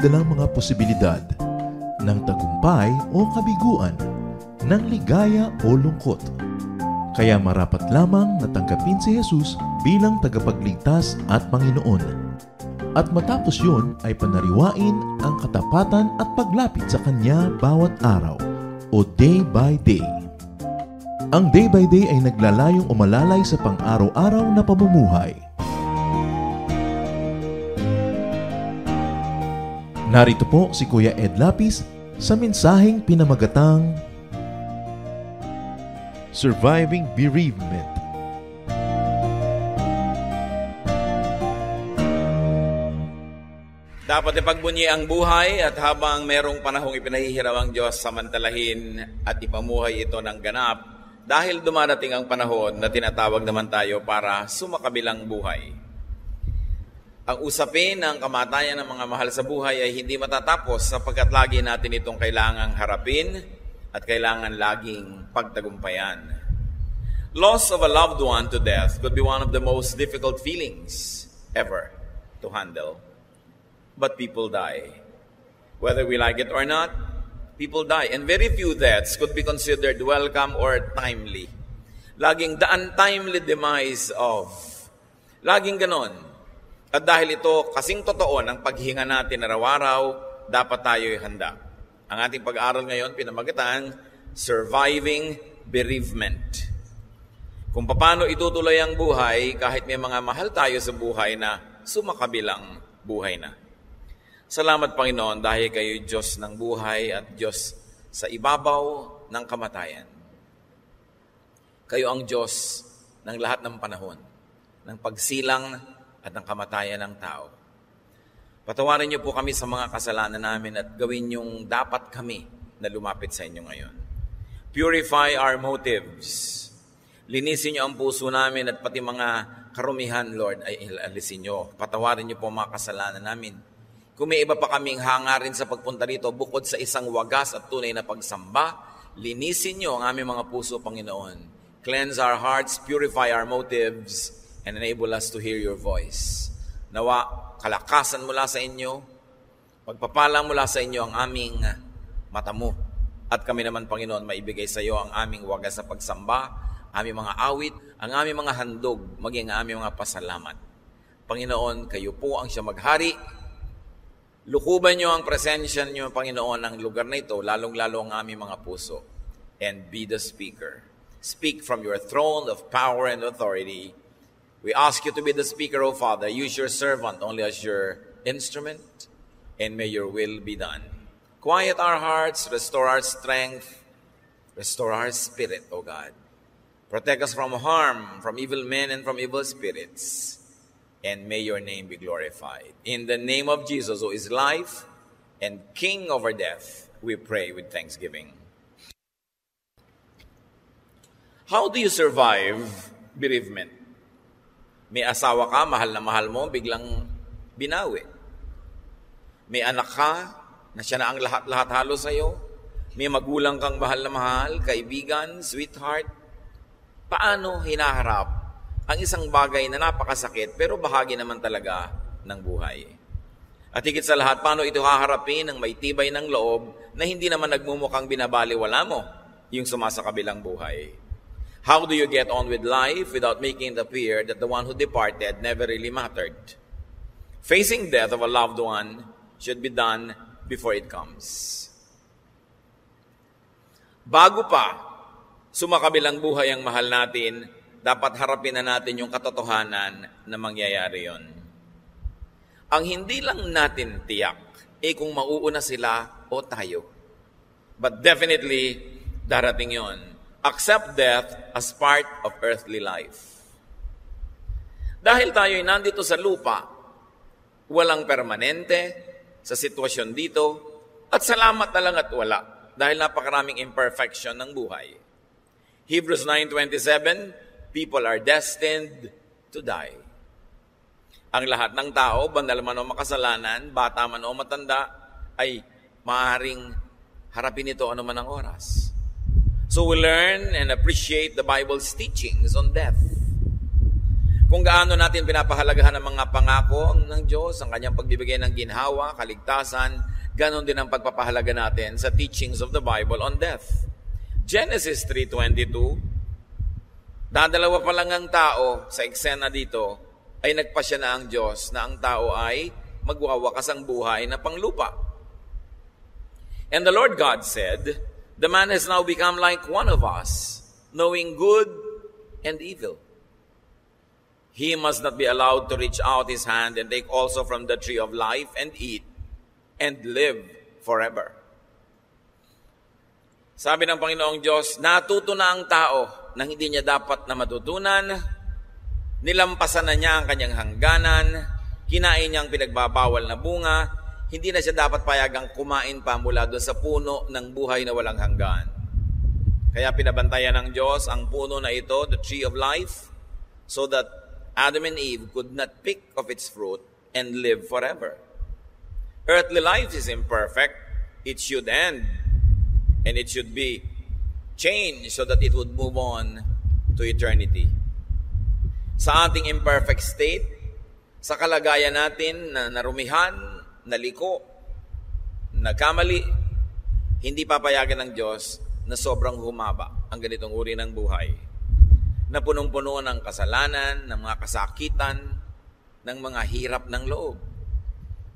dalang mga posibilidad ng tagumpay o kabiguan, ng ligaya o lungkot. Kaya marapat lamang na tanggapin si Jesus bilang tagapagligtas at Panginoon. At matapos yun ay panariwain ang katapatan at paglapit sa Kanya bawat araw o day by day. Ang day by day ay naglalayong umalalay sa pang-araw-araw na pamumuhay. Narito po si Kuya Ed Lapis sa mensaheng pinamagatang Surviving Bereavement. Dapat ipagbunyi ang buhay at habang merong panahong ipinahihiraw ang Diyos, samantalahin at ipamuhay ito ng ganap dahil dumarating ang panahon na tinatawag naman tayo para sumakabilang buhay. Ang usapin ng kamatayan ng mga mahal sa buhay ay hindi matatapos sapagkat lagi natin itong kailangang harapin at kailangan laging pagtagumpayan. Loss of a loved one to death could be one of the most difficult feelings ever to handle. But people die. Whether we like it or not, people die. And very few deaths could be considered welcome or timely. Laging the untimely demise of. Laging ganon. At dahil ito kasing totoo ng paghinga natin araw-araw, dapat tayo'y handa. Ang ating pag-aaral ngayon, pinamagatan, Surviving Bereavement. Kung paano itutuloy ang buhay kahit may mga mahal tayo sa buhay na sumakabilang buhay na. Salamat Panginoon dahil kayo Diyos ng buhay at Diyos sa ibabaw ng kamatayan. Kayo ang Diyos ng lahat ng panahon, ng pagsilang at ng kamatayan ng tao. Patawarin niyo po kami sa mga kasalanan namin at gawin yung dapat kami na lumapit sa inyo ngayon. Purify our motives. Linisin niyo ang puso namin at pati mga karumihan, Lord, ay alisin niyo. Patawarin niyo po mga kasalanan namin. Kung may iba pa kaming hangarin sa pagpunta dito, bukod sa isang wagas at tunay na pagsamba, linisin niyo ang aming mga puso, Panginoon. Cleanse our hearts, purify our motives, and enable us to hear your voice. Nawa, kalakasan mula sa inyo, pagpapalang mula sa inyo ang aming mata mo. At kami naman, Panginoon, maibigay sa iyo ang aming wagas sa pagsamba, aming mga awit, ang aming mga handog, maging ang aming mga pasalamat. Panginoon, kayo po ang siya maghari. Lukuban niyo ang presensya niyo, Panginoon, ng lugar na ito, lalong-lalo ang aming mga puso. And be the speaker. Speak from your throne of power and authority. We ask you to be the speaker, O Father. Use your servant only as your instrument, and may your will be done. Quiet our hearts, restore our strength, restore our spirit, O God. Protect us from harm, from evil men and from evil spirits, and may your name be glorified. In the name of Jesus, who is life and King over death, we pray with thanksgiving. How do you survive bereavement? May asawa ka, mahal na mahal mo, biglang binawi. May anak ka, na siya na ang lahat-lahat halos sa'yo. May magulang kang mahal na mahal, kaibigan, sweetheart. Paano hinaharap ang isang bagay na napakasakit pero bahagi naman talaga ng buhay? At higit sa lahat, paano ito haharapin ng may tibay ng loob na hindi naman nagmumukhang binabaliwala mo yung sumasakabilang buhay? How do you get on with life without making it appear that the one who departed never really mattered? Facing death of a loved one should be done before it comes. Bago pa sumakabilang buhay ang mahal natin, dapat harapin na natin yung katotohanan na mangyayari yon. Ang hindi lang natin tiyak, kung mauuna sila o tayo. But definitely, darating yon. Accept death as part of earthly life. Dahil tayo'y nandito sa lupa, walang permanente sa sitwasyon dito, at salamat na lang at wala dahil napakaraming imperfection ng buhay. Hebrews 9:27, people are destined to die. Ang lahat ng tao, banal man o makasalanan, bata man o matanda, ay maaaring harapin ito anuman ang oras. So we learn and appreciate the Bible's teachings on death. Kung gaano natin pinapahalagahan ang mga pangako ng Diyos, ang kanyang pagbibigay ng ginhawa, kaligtasan, ganon din ang pagpapahalaga natin sa teachings of the Bible on death. Genesis 3:22, dadalawa pa lang ang tao sa eksena dito, ay nagpasya na ang Diyos na ang tao ay magwawakas ang buhay na panglupa. And the Lord God said, the man has now become like one of us, knowing good and evil. He must not be allowed to reach out his hand and take also from the tree of life and eat and live forever. Sabi ng Panginoong Diyos, natuto na ang tao na hindi niya dapat na matutunan, nilampasan na niya ang kanyang hangganan, kinain niya ang pinagbabawal na bunga, hindi na siya dapat payagang kumain pa mula doon sa puno ng buhay na walang hanggan. Kaya pinabantayan ng Diyos ang puno na ito, the tree of life, so that Adam and Eve could not pick of its fruit and live forever. Earthly life is imperfect. It should end. And it should be changed so that it would move on to eternity. Sa ating imperfect state, sa kalagayan natin na narumihan, naliko, nagkamali, hindi papayagan ng Diyos na sobrang humaba ang ganitong uri ng buhay, na punong-puno ng kasalanan, ng mga kasakitan, ng mga hirap ng loob.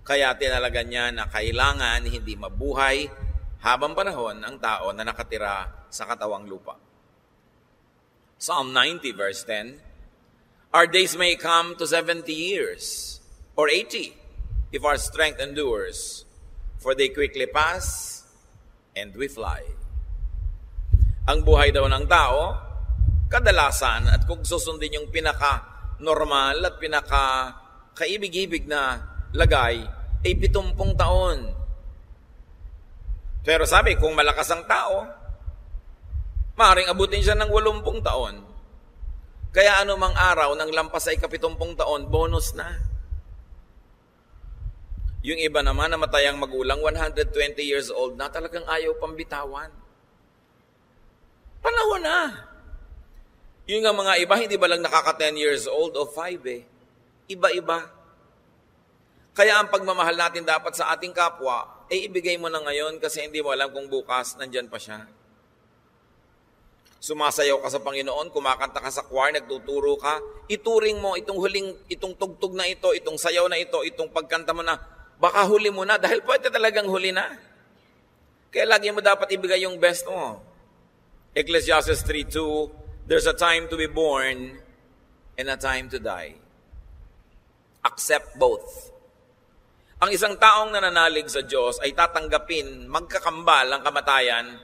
Kaya tinalaga niya na kailangan hindi mabuhay habang panahon ang tao na nakatira sa katawang lupa. Psalm 90 verse 10, our days may come to 70 years or 80 if our strength endures, for they quickly pass and we fly. Ang buhay daw ng tao, kadalasan, at kung susundin yung pinaka-normal at pinaka-kaibig-ibig na lagay, ay 70 taon. Pero sabi, kung malakas ang tao, maaaring abutin siya ng 80 taon. Kaya anumang araw ng lampas ay 70 taon, bonus na. Yung iba naman, namatay ang magulang, 120 years old na, talagang ayaw pang bitawan. Panahon na. Yung nga mga iba, hindi ba lang nakaka-10 years old o 5 eh. Iba-iba. Kaya ang pagmamahal natin dapat sa ating kapwa, ibigay mo na ngayon kasi hindi mo alam kung bukas nandyan pa siya. Sumasayaw ka sa Panginoon, kumakanta ka sa choir, nagtuturo ka, ituring mo itong tugtog na ito, itong sayaw na ito, itong pagkanta mo na, baka huli mo na dahil pwede talagang huli na. Kaya lagi mo dapat ibigay yung best mo. Ecclesiastes 3:2, there's a time to be born and a time to die. Accept both. Ang isang taong nananalig sa Diyos ay tatanggapin magkakambal ang kamatayan,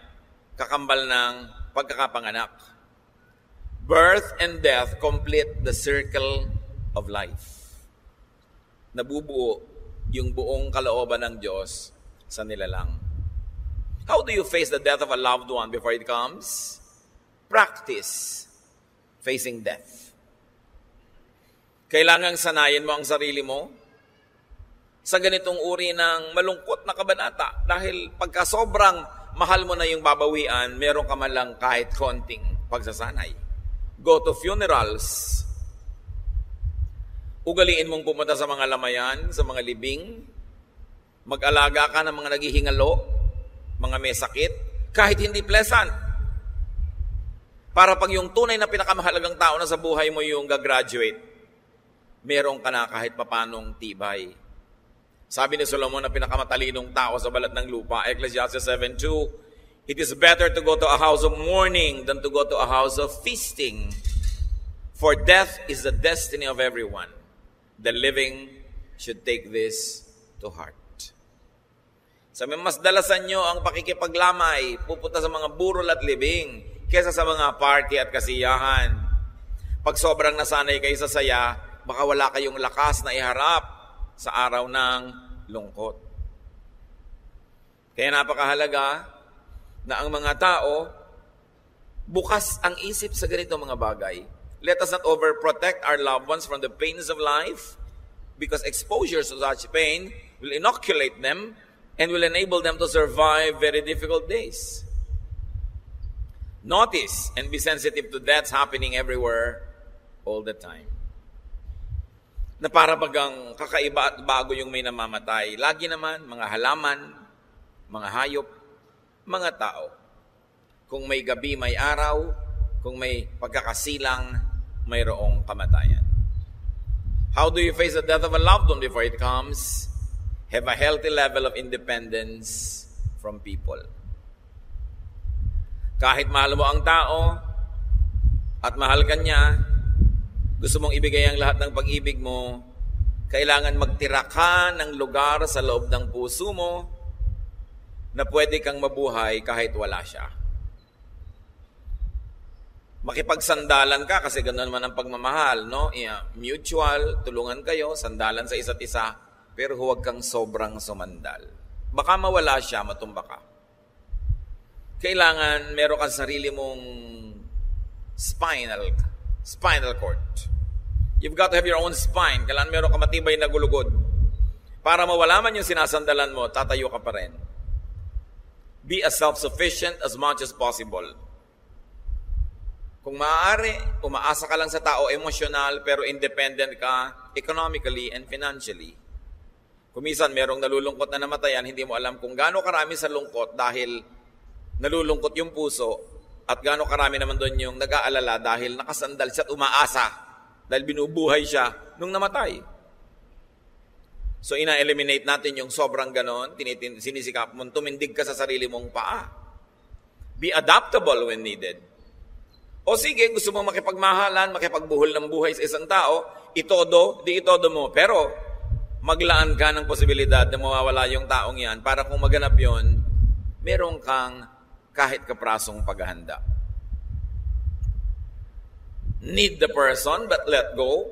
kakambal ng pagkakapanganak. Birth and death complete the circle of life. Nabubuo yung buong kalooban ng Diyos sa nilalang. How do you face the death of a loved one before it comes? Practice facing death. Kailangang sanayin mo ang sarili mo sa ganitong uri ng malungkot na kabanata dahil pagka sobrang mahal mo na yung babawian, meron ka man lang kahit konting pagsasanay. Go to funerals. Ugaliin mong pumunta sa mga lamayan, sa mga libing. Mag-alaga ka ng mga naghihingalo, mga may sakit, kahit hindi pleasant. Para pag yung tunay na pinakamahalagang tao na sa buhay mo yung gagraduate, meron ka na kahit papanong tibay. Sabi ni Solomon na pinakamatalinong tao sa balat ng lupa, Ecclesiastes 7:2, it is better to go to a house of mourning than to go to a house of feasting. For death is the destiny of everyone. The living should take this to heart. Sabi, mas dalasan nyo ang pakikipaglamay, pupunta sa mga burol at libing, kesa sa mga party at kasiyahan. Pag sobrang nasanay kayo sa saya, baka wala kayong lakas na iharap sa araw ng lungkot. Kaya napakahalaga na ang mga tao, bukas ang isip sa ganito mga bagay. Let us not overprotect our loved ones from the pains of life because exposure to such pain will inoculate them and will enable them to survive very difficult days. Notice and be sensitive to deaths happening everywhere all the time. na para bagang kakaiba at bago yung may namamatay. Lagi naman, mga halaman, mga hayop, mga tao. Kung may gabi, may araw. Kung may pagkakasilang, mayroong kamatayan. How do you face the death of a loved one before it comes? Have a healthy level of independence from people. Kahit mahal mo ang tao at mahal ka niya, gusto mong ibigay ang lahat ng pag-ibig mo, kailangan magtira ka ng lugar sa loob ng puso mo na pwede kang mabuhay kahit wala siya. Makipagsandalan ka kasi ganoon naman ang pagmamahal, no? Mutual, tulungan kayo, sandalan sa isa't isa, pero huwag kang sobrang sumandal. Baka mawala siya, matumba ka. Kailangan meron kang sarili mong spinal cord. You've got to have your own spine. Kailangan meron ka matibay na gulugod. Para mawala man yung sinasandalan mo, tatayo ka pa rin. Be as self-sufficient as much as possible. Kung maaari, umaasa ka lang sa tao emosyonal pero independent ka economically and financially. Kumisan, merong nalulungkot na namatayan, hindi mo alam kung gaano karami sa lungkot dahil nalulungkot yung puso at gaano karami naman doon yung nag-aalala dahil nakasandal siya at umaasa dahil binubuhay siya nung namatay. So ina-eliminate natin yung sobrang ganon, sinisikap mo, tumindig ka sa sarili mong paa. Be adaptable when needed. O sige, gusto mo makipagmahalan, makipagbuhol ng buhay sa isang tao, itodo, di itodo mo. Pero maglaan ka ng posibilidad na mawawala yung taong yan para kung maganap yon, meron kang kahit kaprasong paghahanda. Need the person but let go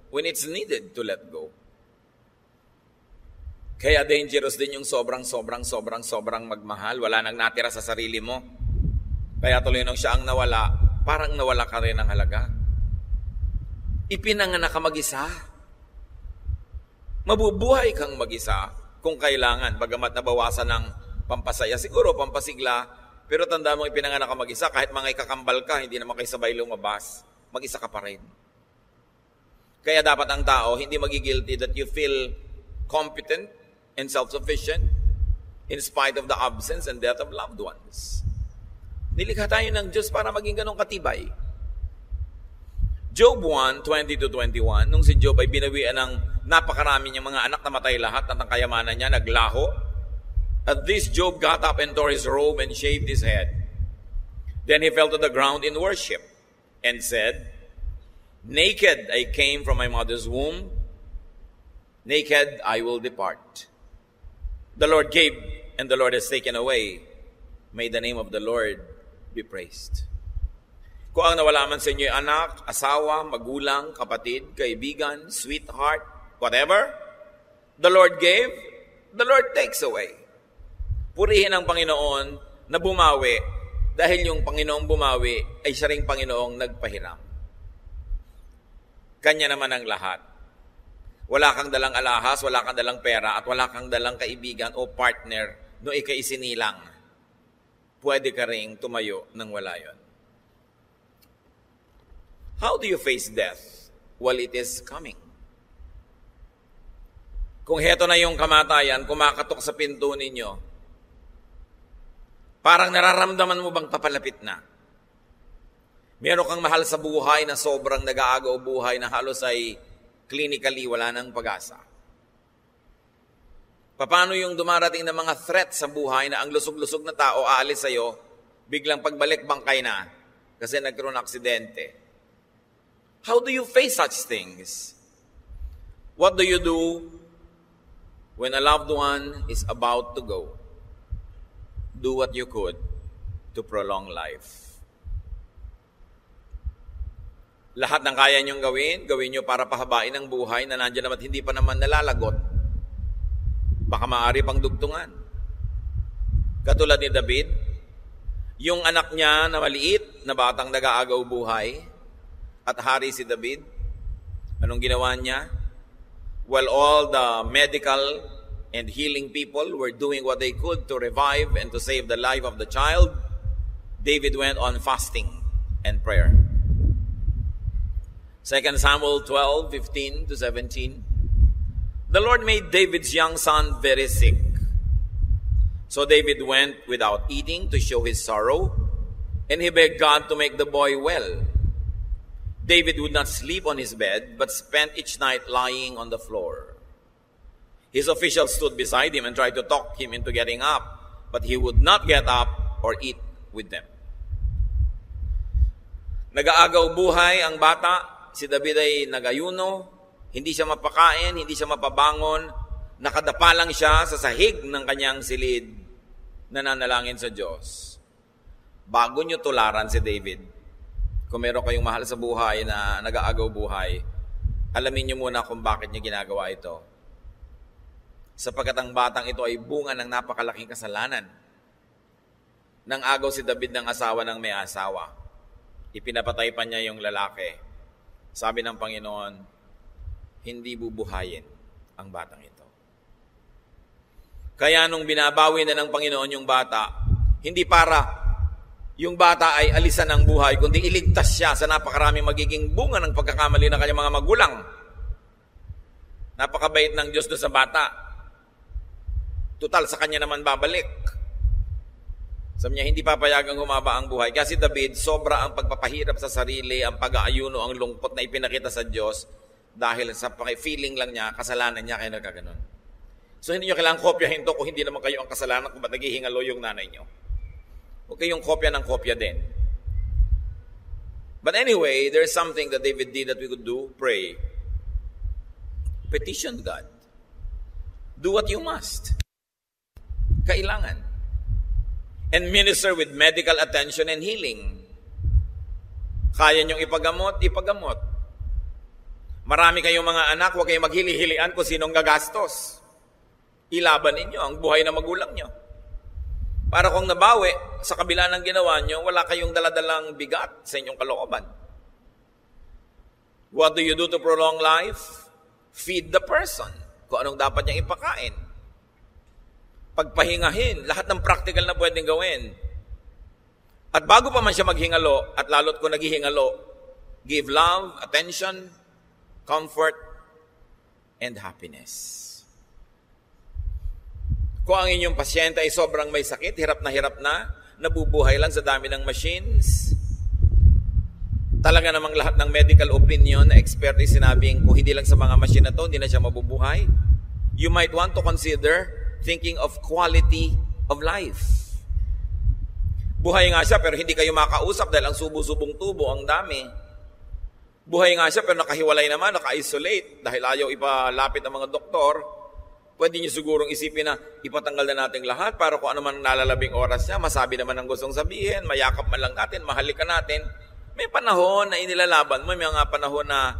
when it's needed to let go. Kaya dangerous din yung sobrang magmahal. Wala nang natira sa sarili mo. Kaya tuloy nung siya ang nawala, parang nawala ka rin ng halaga. Ipinanganak ka mag-isa. Mabubuhay kang mag-isa kung kailangan. Bagamat nabawasan ng pampasaya, siguro pampasigla, pero tanda mo ipinanganak ka mag-isa, kahit mga ikakambal ka, hindi naman kayo sabay lumabas, mag-isa ka pa rin. Kaya dapat ang tao hindi magigilty that you feel competent and self-sufficient in spite of the absence and death of loved ones. Nilikha tayo ng Diyos para maging ganong katibay. Job 1:20-21, nung si Job ay binawian ng napakarami niyang mga anak, namatay lahat at ang kayamanan niya naglaho. At this Job got up and tore his robe and shaved his head. Then he fell to the ground in worship and said, "Naked I came from my mother's womb, naked I will depart. The Lord gave and the Lord has taken away. May the name of the Lord be praised." Kung ang nawala man sa inyo ay anak, asawa, magulang, kapatid, kaibigan, sweetheart, whatever, the Lord gave, the Lord takes away. Purihin ang Panginoon na bumawi dahil yung Panginoong bumawi ay siya ring Panginoong nagpahiram. Kanya naman ang lahat. Wala kang dalang alahas, wala kang dalang pera, at wala kang dalang kaibigan o partner no ika'y isinilang. Pwede ka ring tumayo nang wala yon. How do you face death while it is coming? Kung heto na yung kamatayan, kumakatok sa pinto ninyo, parang nararamdaman mo bang papalapit na? Meron kang mahal sa buhay na sobrang nag-aagaw buhay na halos ay clinically wala nang pag-asa. Paano yung dumarating na mga threat sa buhay na ang lusog-lusog na tao aalis sa'yo, biglang pagbalik bangkay na kasi nagkaroon ng aksidente? How do you face such things? What do you do when a loved one is about to go? Do what you could to prolong life. Lahat ng kaya niyong gawin niyo para pahabain ang buhay na nandiyan naman at hindi pa naman nalalagot. Baka maaari pang dugtungan. Katulad ni David, yung anak niya na maliit, na batang nag-aagaw buhay, at hari si David, anong ginawa niya? While all the medical and healing people were doing what they could to revive and to save the life of the child, David went on fasting and prayer. 2 Samuel 12:15-17. The Lord made David's young son very sick. So David went without eating to show his sorrow, and he begged God to make the boy well. David would not sleep on his bed, but spent each night lying on the floor. His officials stood beside him and tried to talk him into getting up, but he would not get up or eat with them. Nag-aagaw buhay ang bata. Si David ay nagayuno. Hindi siya mapakain, hindi siya mapabangon. Nakadapa lang siya sa sahig ng kanyang silid, nananalangin sa Diyos. Bago nyo tularan si David, kung meron kayong mahal sa buhay na nag-aagaw buhay, alamin nyo muna kung bakit niya ginagawa ito. Sapagkat ang batang ito ay bunga ng napakalaking kasalanan. Nang agaw si David ng asawa ng may asawa, ipinapatay pa niya yung lalaki. Sabi ng Panginoon, hindi bubuhayin ang batang ito. Kaya nung binabawi na ng Panginoon yung bata, hindi para yung bata ay alisan ng buhay, kundi iligtas siya sa napakaraming magiging bunga ng pagkakamali ng kanyang mga magulang. Napakabait ng Diyos doon sa bata. Tutal, sa kanya naman babalik. Sabi niya, hindi papayagang humaba ang buhay. Kasi David, sobra ang pagpapahirap sa sarili, ang pag-aayuno, ang lungkot na ipinakita sa Diyos dahil sa feeling lang niya, kasalanan niya, kaya nagkaganon. So hindi nyo kailangang kopyahin to kung hindi naman kayo ang kasalanan kung ba't naghihingalo yung nanay nyo. Huwag kayong kopya ng kopya din. But anyway, there's something that David did that we could do. Pray. Petition God. Do what you must. Kailangan. And minister with medical attention and healing. Kaya niyong ipagamot, ipagamot. Marami kayong mga anak, huwag kayong maghili-hilian kung sinong gagastos. Ilaban ninyo ang buhay na magulang nyo. Para kung nabawi, sa kabila ng ginawa nyo, wala kayong daladalang bigat sa inyong kalooban. What do you do to prolong life? Feed the person. Kung anong dapat niyang ipakain. Pagpahingahin, lahat ng practical na pwedeng gawin. At bago pa man siya maghingalo, at lalo't kung naghihingalo, give love, attention, comfort, and happiness. Kung ang inyong pasyente ay sobrang may sakit, hirap na, nabubuhay lang sa dami ng machines, talaga namang lahat ng medical opinion na expert ay sinabing kung hindi lang sa mga machine na to, hindi na siya mabubuhay, you might want to consider thinking of quality of life. Buhay nga siya pero hindi kayo makausap dahil ang subo-subong tubo, ang dami. Buhay nga siya pero nakahiwalay naman, naka-isolate dahil ayaw ipalapit ang mga doktor. Pwede niyo sigurong isipin na ipatanggal na natin lahat para kung ano man nalalabing oras niya, masabi naman ang gustong sabihin, mayakap man lang natin, mahalikan natin. May panahon na inilalaban mo, may mga panahon na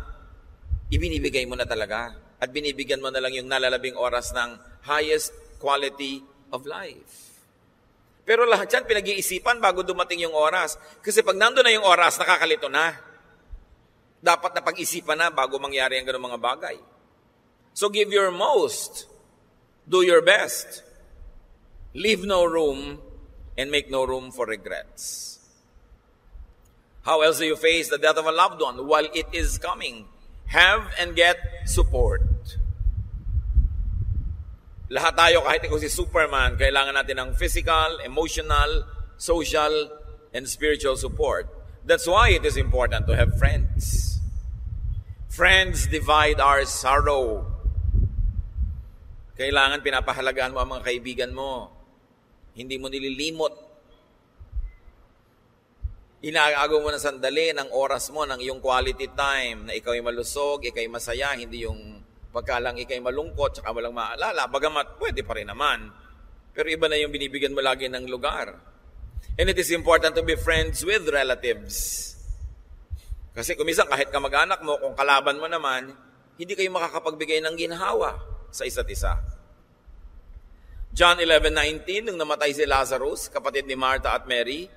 ibinibigay mo na talaga at binibigyan mo na lang yung nalalabing oras ng highest quality of life. Pero lahat yan pinag-iisipan bago dumating yung oras. Kasi pag nandun na yung oras, nakakalito na. Dapat na pag-isipan na bago mangyari ang ganung mga bagay. So give your most. Do your best. Leave no room and make no room for regrets. How else do you face the death of a loved one while it is coming? Have and get support. Lahat tayo, kahit ikaw si Superman, kailangan natin ng physical, emotional, social, and spiritual support. That's why it is important to have friends. Friends divide our sorrow. Kailangan pinapahalagaan mo ang mga kaibigan mo. Hindi mo nililimot. Inaagaw mo na sandali ng oras mo, ng iyong quality time, na ikaw ay malusog, ikaw ay masaya, hindi yung pagkalang ikay malungkot, tsaka walang maalala, bagamat pwede pa rin naman. Pero iba na yung binibigyan mo lagi ng lugar. And it is important to be friends with relatives. Kasi kumisan kahit kamag-anak mo, kung kalaban mo naman, hindi kayo makakapagbigay ng ginhawa sa isa't isa. John 11:19, nung namatay si Lazarus, kapatid ni Martha at Mary,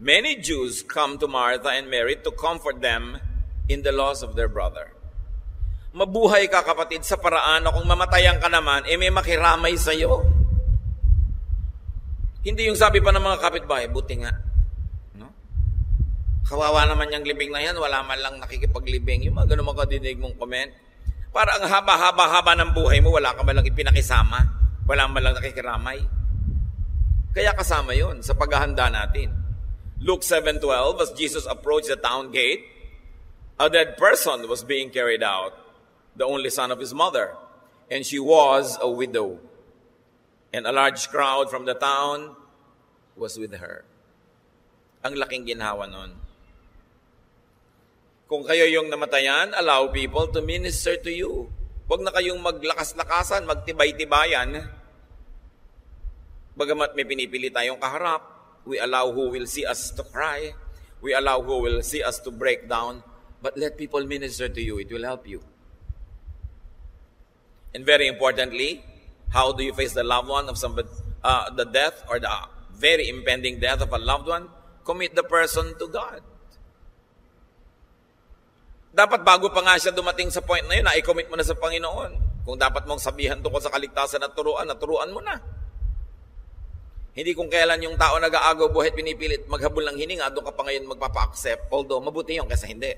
many Jews come to Martha and Mary to comfort them in the loss of their brother. Mabuhay ka, kapatid, sa paraan na kung mamatayan ka naman, may makiramay sa'yo. Hindi yung sabi pa ng mga kapitbahay, buti nga. No? Kawawa naman yung libing na yan, wala man lang nakikipaglibing. Yung mga ganun makadinig mong comment. Para ang haba-haba ng buhay mo, wala ka man lang ipinakisama. Wala man lang nakikiramay. Kaya kasama yun sa paghahanda natin. Luke 7:12, as Jesus approached the town gate, a dead person was being carried out, the only son of his mother, and she was a widow. And a large crowd from the town was with her. Ang laking ginhawa nun. Kung kayo yung namatayan, allow people to minister to you. Huwag na kayong maglakas-lakasan, magtibay-tibayan. Bagamat may pinipili tayong kaharap, we allow who will see us to cry. We allow who will see us to break down. But let people minister to you. It will help you. And very importantly, how do you face the loved one of somebody, the death or the very impending death of a loved one? Commit the person to God. Dapat bago pa nga siya dumating sa point na yun, i-commit mo na sa Panginoon. Kung dapat mong sabihan tungkol sa kaligtasan at turuan mo na. Hindi kung kailan yung tao nag-aagaw buhay pinipilit maghabol ng hininga, doon ka pa ngayon magpapa-accept, although mabuti yun kaysa hindi.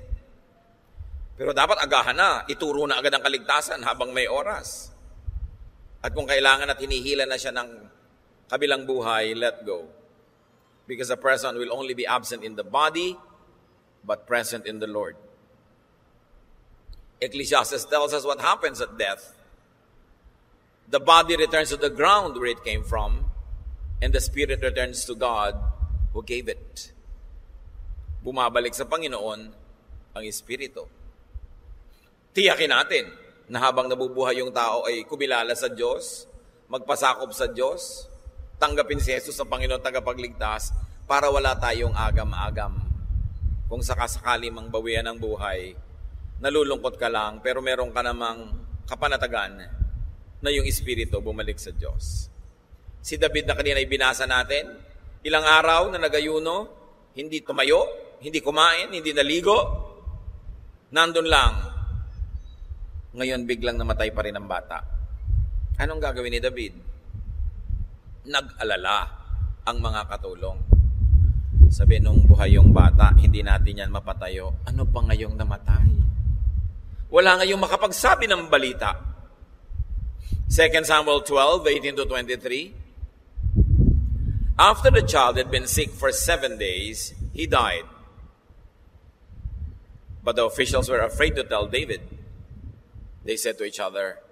Pero dapat agahan na, ituro na agad ang kaligtasan habang may oras. At kung kailangan at hinihila na siya ng kabilang buhay, let go. Because a person will only be absent in the body, but present in the Lord. Ecclesiastes tells us what happens at death. The body returns to the ground where it came from, and the spirit returns to God who gave it. Bumabalik sa Panginoon ang espiritu. Tiyakin natin na habang nabubuhay yung tao ay kumilala sa Diyos, magpasakop sa Diyos, tanggapin si Jesus sa Panginoon tagapagligtas para wala tayong agam-agam. Kung sakasakali mang bawian ng buhay, nalulungkot ka lang, pero meron ka namang kapanatagan na yung espiritu bumalik sa Diyos. Si David na kanina ibinasa natin, ilang araw na nagayuno, hindi tumayo, hindi kumain, hindi naligo, nandun lang. Ngayon biglang namatay pa rin ang bata. Anong gagawin ni David? Nag-alala ang mga katulong. Sabi nung buhay yung bata, hindi natin yan mapatayo. Ano pa ngayong namatay? Wala ngayong makapagsabi ng balita. 2 Samuel 12:18-23. After the child had been sick for 7 days, he died. But the officials were afraid to tell David. They said to each other,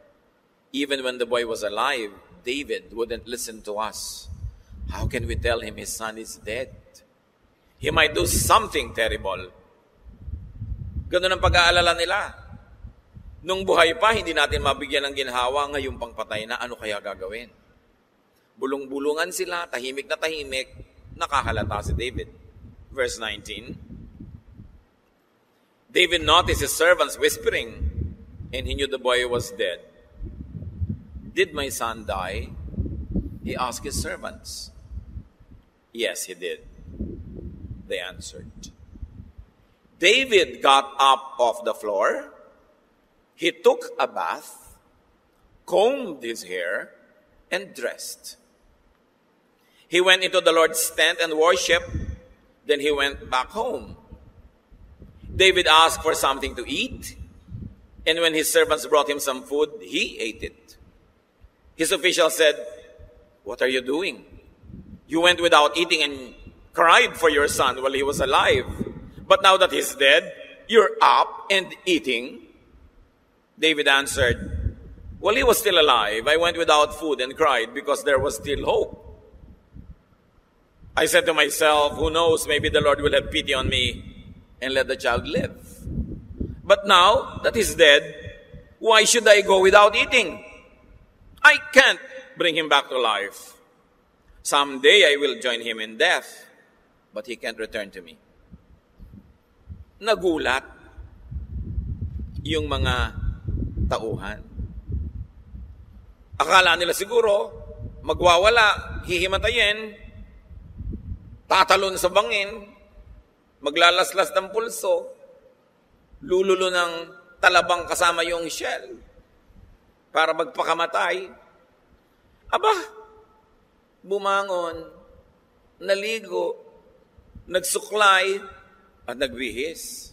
even when the boy was alive, David wouldn't listen to us. How can we tell him his son is dead? He might do something terrible. Ganun ang pag-aalala nila. Nung buhay pa, hindi natin mabigyan ng ginhawa, ngayong pangpatay na, ano kaya gagawin? Bulong-bulungan sila, tahimik na tahimik, nakahalata si David. Verse 19, David noticed his servants whispering, and he knew the boy was dead. Did my son die? He asked his servants. Yes, he did, they answered. David got up off the floor. He took a bath, combed his hair, and dressed. He went into the Lord's tent and worshiped. Then he went back home. David asked for something to eat, and when his servants brought him some food, he ate it. His official said, what are you doing? You went without eating and cried for your son while he was alive. But now that he's dead, you're up and eating. David answered, while he was still alive, I went without food and cried because there was still hope. I said to myself, who knows, maybe the Lord will have pity on me and let the child live. But now that he's dead, why should I go without eating? I can't bring him back to life. Someday I will join him in death, but he can't return to me. Nagulat yung mga tauhan. Akala nila siguro, magwawala, hihimatayin, tatalon sa bangin, maglalaslas ng pulso, lululo ng talabang kasama yung shell para magpakamatay. Aba, bumangon, naligo, nagsuklay, at nagbihis.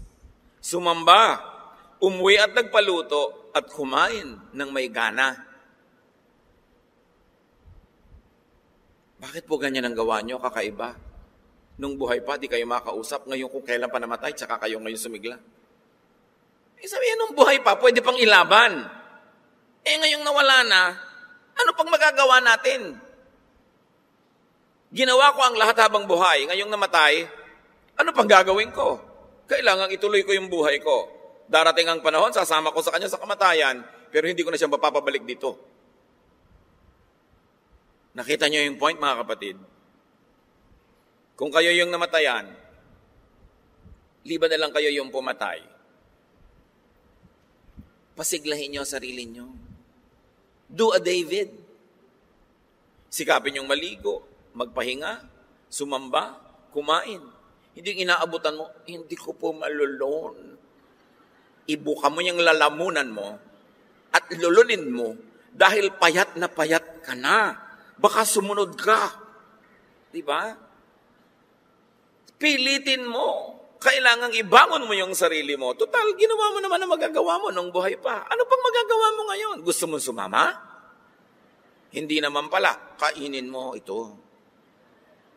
Sumamba, umuwi at nagpaluto at kumain ng may gana. Bakit po ganyan ang gawa nyo, kakaiba? Nung buhay pa, di kayo makausap. Ngayon kung kailan pa namatay, tsaka kayo ngayon sumigla. Sabihin, nung buhay pa, pwede pang ilaban. Ngayong nawala na, ano pang magagawa natin? Ginawa ko ang lahat habang buhay. Ngayong namatay, ano pang gagawin ko? Kailangan ituloy ko yung buhay ko. Darating ang panahon, sasama ko sa kanya sa kamatayan, pero hindi ko na siya mapapabalik dito. Nakita niyo yung point, mga kapatid? Kung kayo yung namatayan, liba na lang kayo yung pumatay. Pasiglahin niyo sarili niyo. Do a David. Sikapin yung maligo, magpahinga, sumamba, kumain. Hindi inaabutan mo, hindi ko po malulon. Ibuka mo yung lalamunan mo at lulunin mo dahil payat na payat ka na. Baka sumunod ka. Diba? Pilitin mo. Kailangang ibangon mo yung sarili mo. Total, ginawa mo naman ang magagawa mo nung buhay pa. Ano pang magagawa mo ngayon? Gusto mo sumama? Hindi naman pala. Kainin mo ito.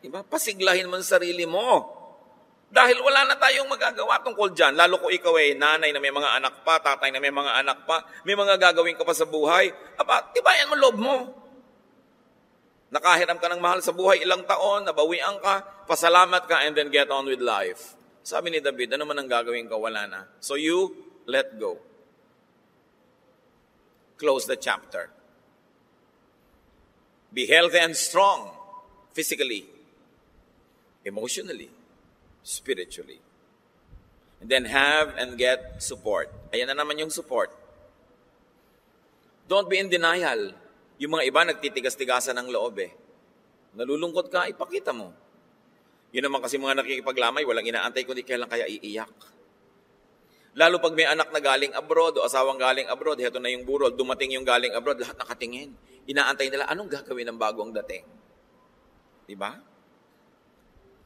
Diba? Pasiglahin mo ang sarili mo. Dahil wala na tayong magagawa tungkol dyan. Lalo kung ikaw ay nanay na may mga anak pa, tatay na may mga anak pa, may mga gagawin ka pa sa buhay. Aba, tibayan mo loob mo. Nakahiram ka ng mahal sa buhay ilang taon, nabawian ka, pasalamat ka, and then get on with life. Sabi ni David, ano man ang gagawin ka, wala na. So you, let go. Close the chapter. Be healthy and strong, physically, emotionally, spiritually. And then have and get support. Ayan na naman yung support. Don't be in denial. Yung mga iba nagtitigas-tigasan ng loob eh. Nalulungkot ka, ipakita mo. Yun naman kasi mga nakikipaglamay, walang inaantay kundi kailan kaya iiyak. Lalo pag may anak na galing abroad o asawang galing abroad, heto na yung burol, dumating yung galing abroad, lahat nakatingin. Inaantay nila, anong gagawin ng bagong dating? Diba?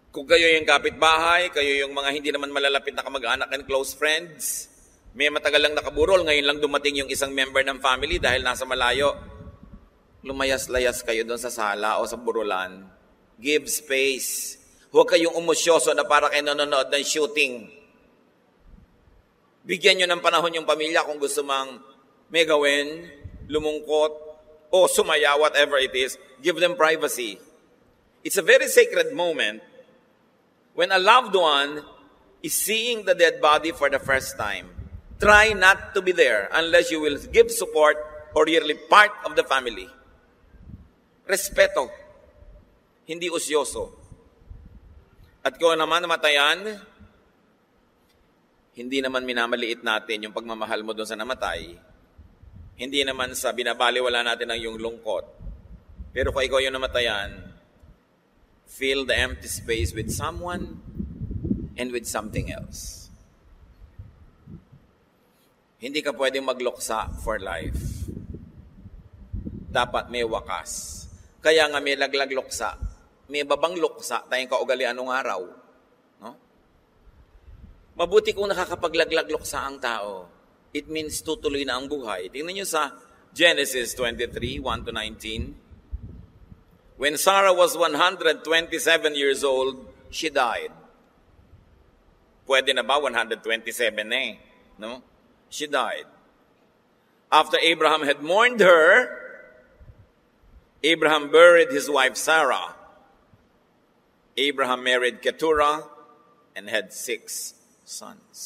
Kung kayo yung kapitbahay, kayo yung mga hindi naman malalapit na kamag-anak and close friends, may matagal lang nakaburol, ngayon lang dumating yung isang member ng family dahil nasa malayo, lumayas-layas kayo doon sa sala o sa burulan. Give space. Huwag kayong umosyoso na para kayo nanonood ng shooting. Bigyan nyo ng panahon yung pamilya kung gusto mang may gawin, lumungkot, o sumaya, whatever it is. Give them privacy. It's a very sacred moment when a loved one is seeing the dead body for the first time. Try not to be there unless you will give support or you're really part of the family. Respeto. Hindi usyoso. At kung naman namatayan, hindi naman minamaliit natin yung pagmamahal mo doon sa namatay. Hindi naman sa binabaliwala natin ang yung lungkot. Pero kung ikaw yung namatayan, fill the empty space with someone and with something else. Hindi ka pwedeng magluksa for life. Dapat may wakas. Kaya nga may laglag luksa. May babang luksa tayong kaugalian ng araw. No? Mabuti kung nakakapaglaglag luksa ang tao. It means tutuloy na ang buhay. Tingnan nyo sa Genesis 23, 1-19. When Sarah was 127 years old, she died. Pwede na ba 127 eh? No? She died. After Abraham had mourned her, Abraham buried his wife Sarah. Abraham married Keturah and had 6 sons.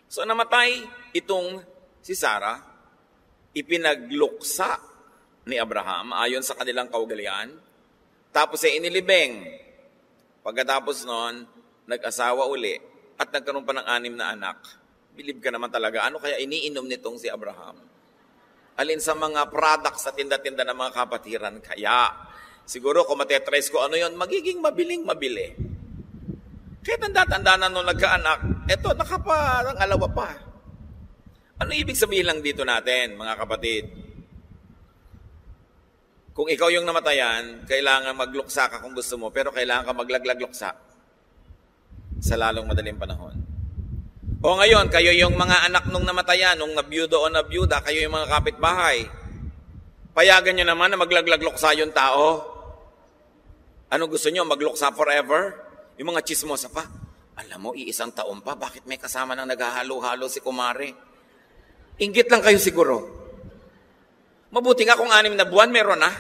So namatay itong si Sarah, ipinagluksa ni Abraham ayon sa kanilang kaugalian, tapos ay inilibing. Pagkatapos noon, nag-asawa uli at nagkaroon pa ng 6 na anak. Believe ka naman talaga, ano kaya iniinom nitong si Abraham? Alin sa mga products sa tinda-tinda ng mga kapatiran kaya? Siguro kung matetrace ko ano yon, magiging mabiling-mabili. Kaya tanda-tanda na nung nagkaanak, eto, nakaparang-alawa pa. Ano ibig sabihin lang dito natin, mga kapatid? Kung ikaw yung namatayan, kailangan magluksa ka kung gusto mo, pero kailangan ka maglaglag-luksa. sa lalong madaling panahon. O ngayon, kayo yung mga anak nung namatayan, nung nabiyudo o nabiyuda, kayo yung mga kapitbahay. Payagan nyo naman na maglaglagluksa yung tao. Ano gusto nyo, magluksa forever? Yung mga chismosa pa. Alam mo, iisang taon pa, bakit may kasama nang naghahalo-halo si kumare? Inggit lang kayo siguro. Mabuti nga kung 6 na buwan, meron na.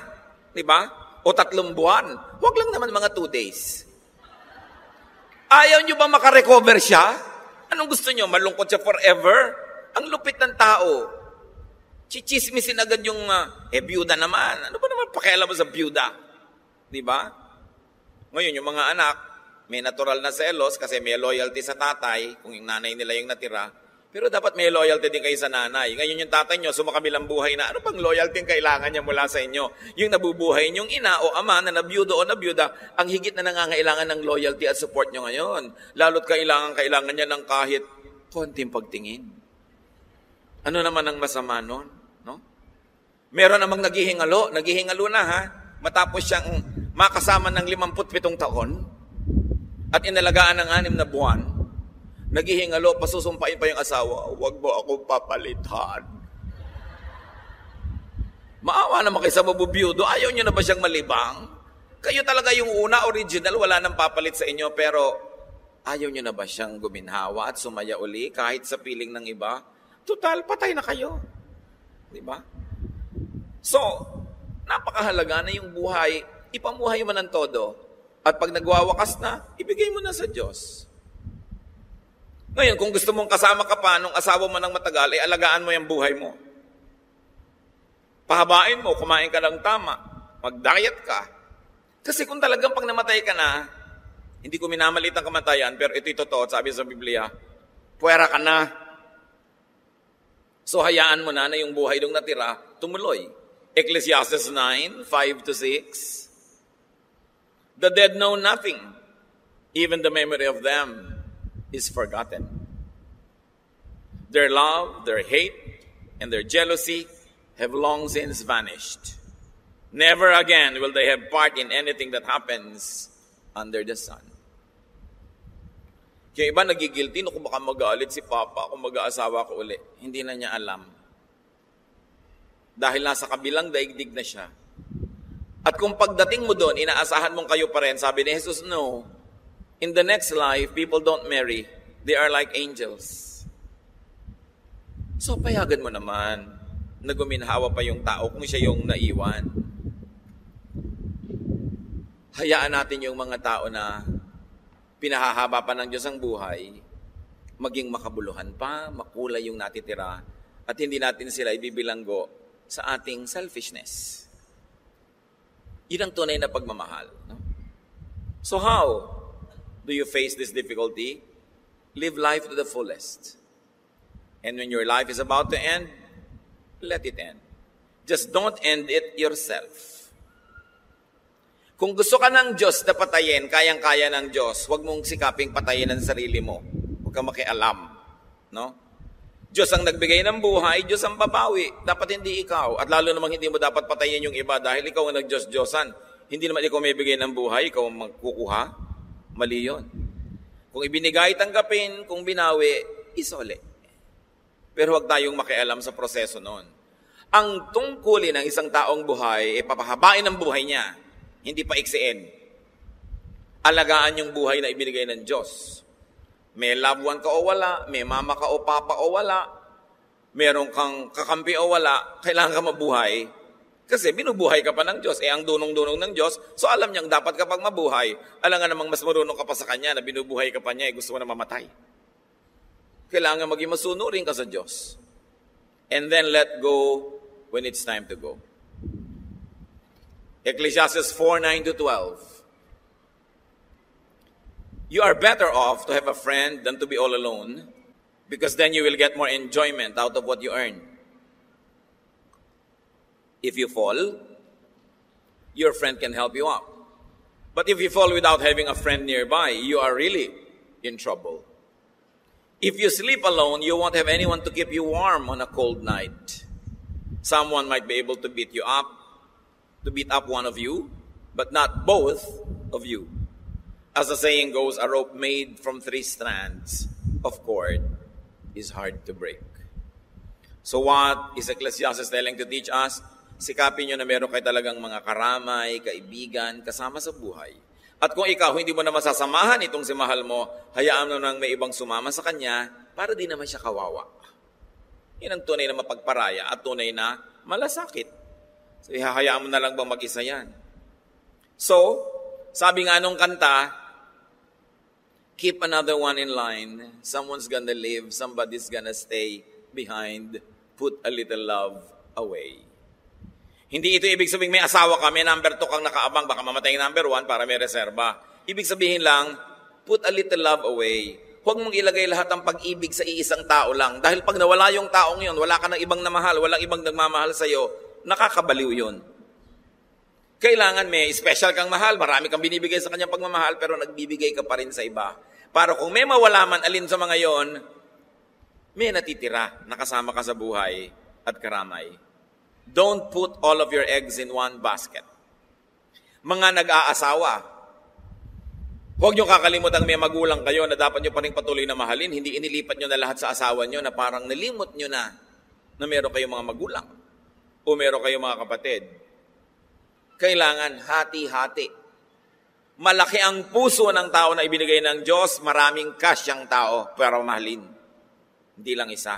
Diba? O 3 buwan. Huwag lang naman mga 2 days. Ayaw nyo ba makarecover siya? Anong gusto nyo? Malungkot siya forever? Ang lupit ng tao. Chichismisin agad yung, byuda naman. Ano ba naman pakialam mo sa byuda? Diba? Ngayon, yung mga anak, may natural na selos kasi may loyalty sa tatay, kung yung nanay nila yung natira. Pero dapat may loyalty din kayo sa nanay. Ngayon yung tatay nyo, sumakabilang buhay na, ano bang loyalty yung kailangan niya mula sa inyo? Yung nabubuhay yung ina o ama na nabiyudo o nabiyuda, ang higit na nangangailangan ng loyalty at support nyo ngayon. Lalo't kailangan niya ng kahit konting pagtingin. Ano naman ang masama nun? No? Meron namang naghihingalo na ha, matapos siyang makasama ng 57 taon at inalagaan ng 6 na buwan. Naghihingalo, pasusumpain pa yung asawa, huwag mo ako papalitan. Maawa naman kayo sa mabubiyudo, ayaw nyo na ba siyang malibang? Kayo talaga yung una, original, wala nang papalit sa inyo, pero ayaw nyo na ba siyang guminhawa at sumaya uli kahit sa piling ng iba? Total, patay na kayo. Diba? So, napakahalaga na yung buhay, ipamuhay mo ng todo. At pag nagwawakas na, ibigay mo na sa Diyos. Ngayon, kung gusto mong kasama ka pa nung asawa mo ng matagal, ay alagaan mo yung buhay mo. Pahabain mo, kumain ka ng tama, mag-diet ka. Kasi kung talagang pag namatay ka na, hindi ko minamalit ang kamatayan, pero ito'y totoo, sabi sa Biblia, puwera ka na. So hayaan mo na yung buhay nung natira, tumuloy. Ecclesiastes 9, 5-6. The dead know nothing, even the memory of them is forgotten. Their love, their hate, and their jealousy have long since vanished. Never again will they have part in anything that happens under the sun. Kaya iba nagigilty, no, kung baka mag-aalit si Papa kung mag-aasawa ko uli. Hindi na niya alam. Dahil nasa kabilang daigdig na siya. At kung pagdating mo doon, inaasahan mong kayo pa rin, sabi ni Jesus, no, in the next life, people don't marry. They are like angels. So, payagan mo naman na guminhawa pa yung tao kung siya yung naiwan. Hayaan natin yung mga tao na pinahahaba pa ng Diyos ang buhay, maging makabuluhan pa, makulay yung natitira, at hindi natin sila ibibilanggo sa ating selfishness. Yun ang tunay na pagmamahal. No? So how do you face this difficulty? Live life to the fullest. And when your life is about to end, let it end. Just don't end it yourself. Kung gusto ka ng Diyos na patayin, kayang-kaya ng Diyos, huwag mong sikaping patayin ang sarili mo. Huwag kang makialam. No? Diyos ang nagbigay ng buhay, Diyos ang babawi. Dapat hindi ikaw. At lalo namang hindi mo dapat patayin yung iba dahil ikaw ang nag-Diyos-Diyosan. Hindi naman ikaw may bigay ng buhay, ikaw ang magkukuha. Mali yun. Kung ibinigay, tanggapin. Kung binawi, isole. Pero huwag tayong makialam sa proseso noon. Ang tungkulin ng isang taong buhay, papahabain ang buhay niya. Hindi pa iksiin. Alagaan yung buhay na ibinigay ng Diyos. May loved one ka o wala, may mama ka o papa o wala, meron kang kakampi o wala, kailangan ka mabuhay. Kasi binubuhay ka pa ng Diyos. Ang dunong-dunong ng Diyos, so alam niyang dapat kapag mabuhay, alam nga namang mas marunong ka pa sa Kanya na binubuhay ka pa niya, gusto mo na mamatay. Kailangan maging masunurin ka sa Diyos. And then let go when it's time to go. Ecclesiastes 4:9-12. You are better off to have a friend than to be all alone, because then you will get more enjoyment out of what you earn. If you fall, your friend can help you up. But if you fall without having a friend nearby, you are really in trouble. If you sleep alone, you won't have anyone to keep you warm on a cold night. Someone might be able to beat up one of you, but not both of you. As the saying goes, a rope made from 3 strands of cord is hard to break. So what is Ecclesiastes telling to teach us? Sikapin nyo na meron kayo talagang mga karamay, kaibigan, kasama sa buhay. At kung ikaw hindi mo na masasamahan itong si mahal mo, hayaan mo nang may ibang sumama sa kanya para di naman siya kawawa. Yan ang tunay na mapagparaya at tunay na malasakit. So ihahayaan mo na lang bang mag-isa yan? So, sabi nga nung kanta, keep another one in line. Someone's gonna leave, somebody's gonna stay behind. Put a little love away. Hindi ito ibig sabihin may asawa ka, may number 2 kang nakaabang, baka mamatay yung number 1 para may reserba. Ibig sabihin lang, put a little love away. Huwag mong ilagay lahat ng pag-ibig sa iisang tao lang. Dahil pag nawala yung taong yun, wala ka ng ibang namahal, walang ibang nagmamahal sa'yo, nakakabaliw yun. Kailangan may special kang mahal, marami kang binibigay sa kanyang pagmamahal, pero nagbibigay ka pa rin sa iba. Para kung may mawala man alin sa mga yon, may natitira, nakasama ka sa buhay at karamay. Don't put all of your eggs in one basket. Mga nag-aasawa, huwag nyo kakalimutan may magulang kayo na dapat nyo pa rin patuloy na mahalin. Hindi inilipat nyo na lahat sa asawa nyo na parang nalimot nyo na meron kayong mga magulang o meron kayong mga kapatid. Kailangan hati-hati. Malaki ang puso ng tao na ibinigay ng Diyos, maraming cash ang tao pero mahalin. Hindi lang isa.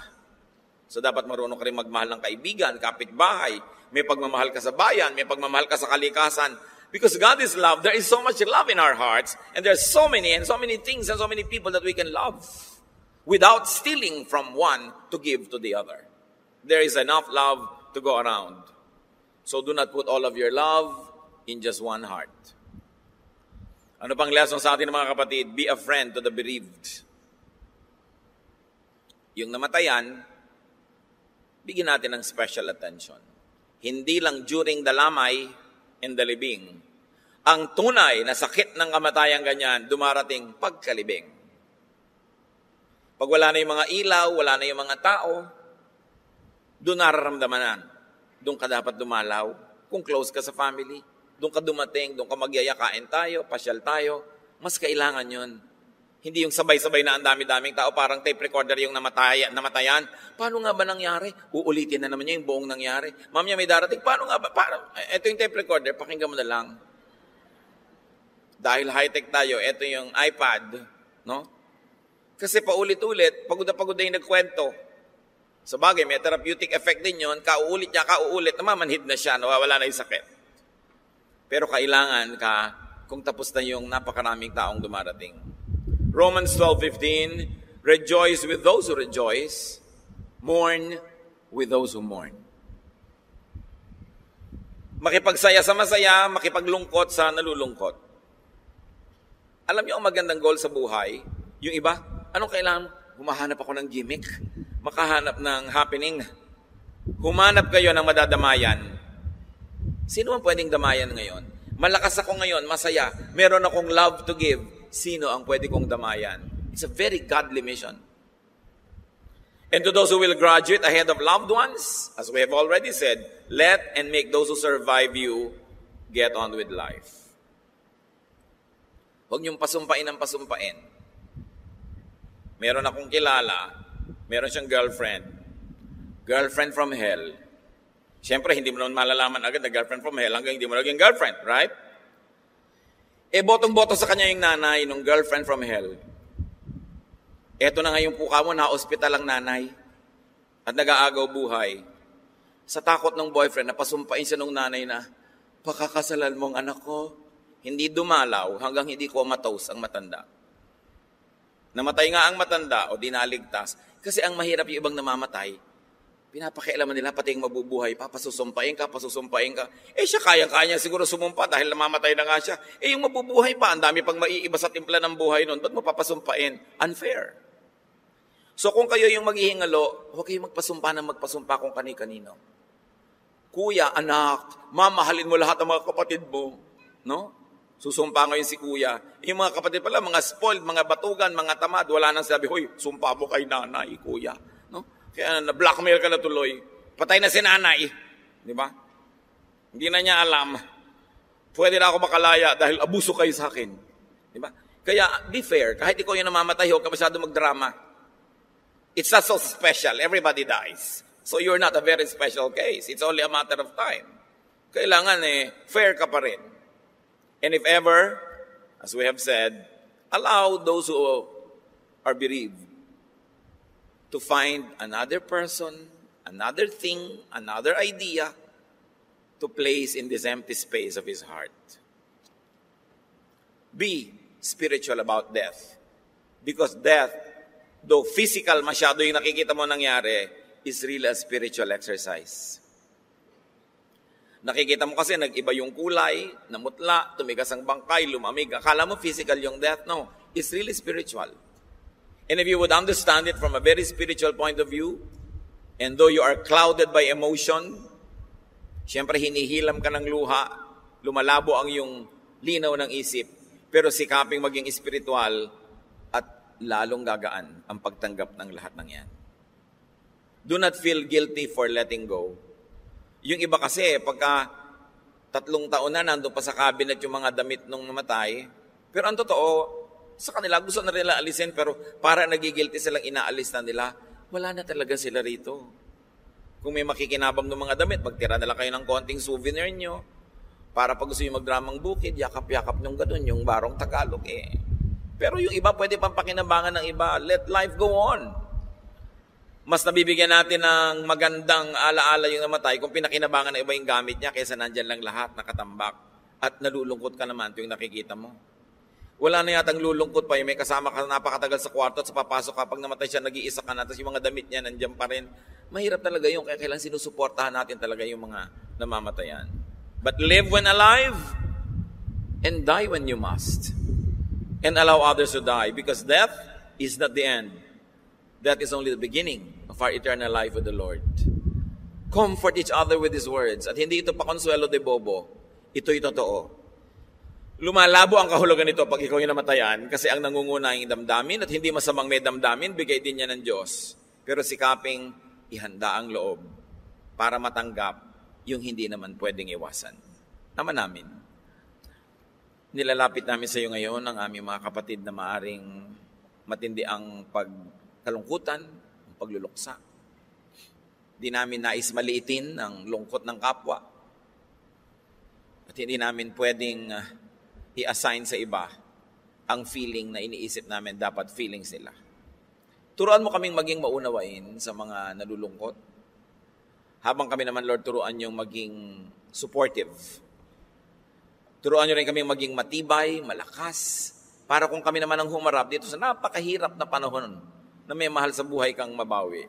So dapat marunong ka rin magmahal ng kaibigan, kapitbahay, may pagmamahal ka sa bayan, may pagmamahal ka sa kalikasan. Because God is love, there is so much love in our hearts, and there are so many things and so many people that we can love without stealing from one to give to the other. There is enough love to go around. So do not put all of your love in just one heart. Ano pang lesson sa atin mga kapatid? Be a friend to the bereaved. Yung namatayan, bigyan natin ng special attention. Hindi lang during the lamay and the libing. Ang tunay na sakit ng kamatayan ganyan, dumarating pagkalibing. Pag wala na yung mga ilaw, wala na yung mga tao, doon nararamdaman. Doon ka dapat dumalaw. Kung close ka sa family, doon ka dumating, doon ka magyaya, kain tayo, pasyal tayo. Mas kailangan yun. Hindi yung sabay-sabay na ang dami-daming tao, parang tape recorder yung namatayan. Paano nga ba nangyari? Uulitin na naman niya yung buong nangyari. Mamaya may darating, paano nga ba? Ito yung tape recorder, pakinggan mo na lang. Dahil high-tech tayo, ito yung iPad, no? Kasi paulit-ulit, pagod na pagod na yung nagkwento. Sa bagay, may therapeutic effect din yun, kauulit niya, namamanhid na siya, nawawala na yung sakit. Pero kailangan ka, kung tapos na yung napakaraming taong dumarating. Romans 12:15, rejoice with those who rejoice, mourn with those who mourn. Makipagsaya sa masaya, makipaglungkot sa nalulungkot. Alam niyo ang magandang goal sa buhay? Yung iba, anong kailangan? Humahanap ako ng gimmick, makahanap ng happening. Humanap kayo ng madadamayan. Sino ang pwedeng damayan ngayon? Malakas ako ngayon, masaya. Meron akong love to give. Sino ang pwede kong damayan? It's a very godly mission. And to those who will graduate ahead of loved ones, as we have already said, let and make those who survive you get on with life. Huwag niyong pasumpain ng pasumpain. Meron akong kilala, meron siyang girlfriend. Girlfriend from hell. Siyempre, hindi mo naman malalaman agad na girlfriend from hell hanggang hindi mo naging girlfriend, right? Botong-boto sa kanya yung nanay ng girlfriend from hell. Eto na ngayon po kamo, na-hospital ang nanay at nag-aagaw buhay. Sa takot ng boyfriend, napasumpain siya ng nanay na, pakakasalan mo ang anak ko. Hindi dumalaw hanggang hindi ko mataos ang matanda. Namatay nga ang matanda o dinaligtas. Kasi ang mahirap yung ibang namamatay, pinapakialaman nila pati yung mabubuhay, pasusumpain ka. Siya kaya-kaya siguro sumumpa dahil namamatay na nga siya. Yung mabubuhay pa, ang dami pang maiiba sa timpla ng buhay nun. Ba't mo papasumpain? Unfair. So kung kayo yung maghihingalo, huwag kayong magpasumpa kung kani-kanino. Kuya, anak, mamahalin mo lahat ng mga kapatid mo. No? Susumpa ngayon si kuya. Yung mga kapatid pala, mga spoiled, mga batugan, mga tamad, wala nang sabi, hoy, sumpa mo kay nanay, kuya. No? Kaya na-blackmail ka na tuloy. Patay na si nanay. Di ba? Hindi na niya alam. Pwede na ako makalaya dahil abuso kayo sa akin. Di ba? Kaya be fair, kahit ikaw yung namamatay, huwag ka masyado magdrama. It's not so special. Everybody dies. So you're not a very special case. It's only a matter of time. Kailangan fair ka pa rin. And if ever, as we have said, allow those who are bereaved to find another person, another thing, another idea to place in this empty space of his heart. Be spiritual about death. Because death, though physical masyado yung nakikita mo nangyari, is really a spiritual exercise. Nakikita mo kasi nag-iba yung kulay, namutla, tumigas ang bangkay, lumamig. Akala mo physical yung death. No, it's really spiritual. And if you would understand it from a very spiritual point of view, and though you are clouded by emotion, siyempre hinihilam ka ng luha, lumalabo ang yung linaw ng isip, pero sikaping maging espiritual at lalong gagaan ang pagtanggap ng lahat ng yan. Do not feel guilty for letting go. Yung iba kasi, pagka 3 taon na, nandun pa sa cabinet yung mga damit nung namatay, pero ang totoo, sa kanila, gusto na nila alisin, pero para nagigilty silang inaalis na nila, wala na talaga sila rito. Kung may makikinabang ng mga damit, magtira na lang kayo ng konting souvenir nyo, para pag gusto nyo magdramang bukid, yakap-yakap nung ganun, yung barong Tagalog Pero yung iba, pwede pang pakinabangan ng iba. Let life go on. Mas nabibigyan natin ng magandang alaala yung namatay kung pinakinabangan ng iba yung gamit niya kaysa nandyan lang lahat, nakatambak. At nalulungkot ka naman ito yung nakikita mo. Wala na yatang lulungkot pa yung may kasama ka napakatagal sa kwarto at sa papasok ka, pag namatay siya, nag-iisa ka na, tapos yung mga damit niya nandyan pa rin. Mahirap talaga yung kaya kailangan sinusuportahan natin talaga yung mga namamatayan. But live when alive and die when you must. And allow others to die because death is not the end. Death is only the beginning of our eternal life with the Lord. Comfort each other with His words. At hindi ito pa consuelo de bobo. Ito'y totoo. Lumalabo ang kahulugan nito pag ikaw yung namatayan kasi ang nangunguna yung damdamin at hindi masamang may damdamin, bigay din niya ng Diyos. Pero sikaping ihanda ang loob para matanggap yung hindi naman pwedeng iwasan. Naman namin. Nilalapit namin sa iyo ngayon ang aming mga kapatid na maaring matindi ang pagkalungkutan, ang pagluluksa. Di namin nais maliitin ang lungkot ng kapwa. At hindi namin pwedeng i-assign sa iba ang feeling na iniisip namin dapat feelings nila. Turuan mo kaming maging maunawain sa mga nalulungkot. Habang kami naman, Lord, turuan yung maging supportive. Turuan nyo rin kaming maging matibay, malakas, para kung kami naman ang humarap dito sa napakahirap na panahon na may mahal sa buhay kang mabawi.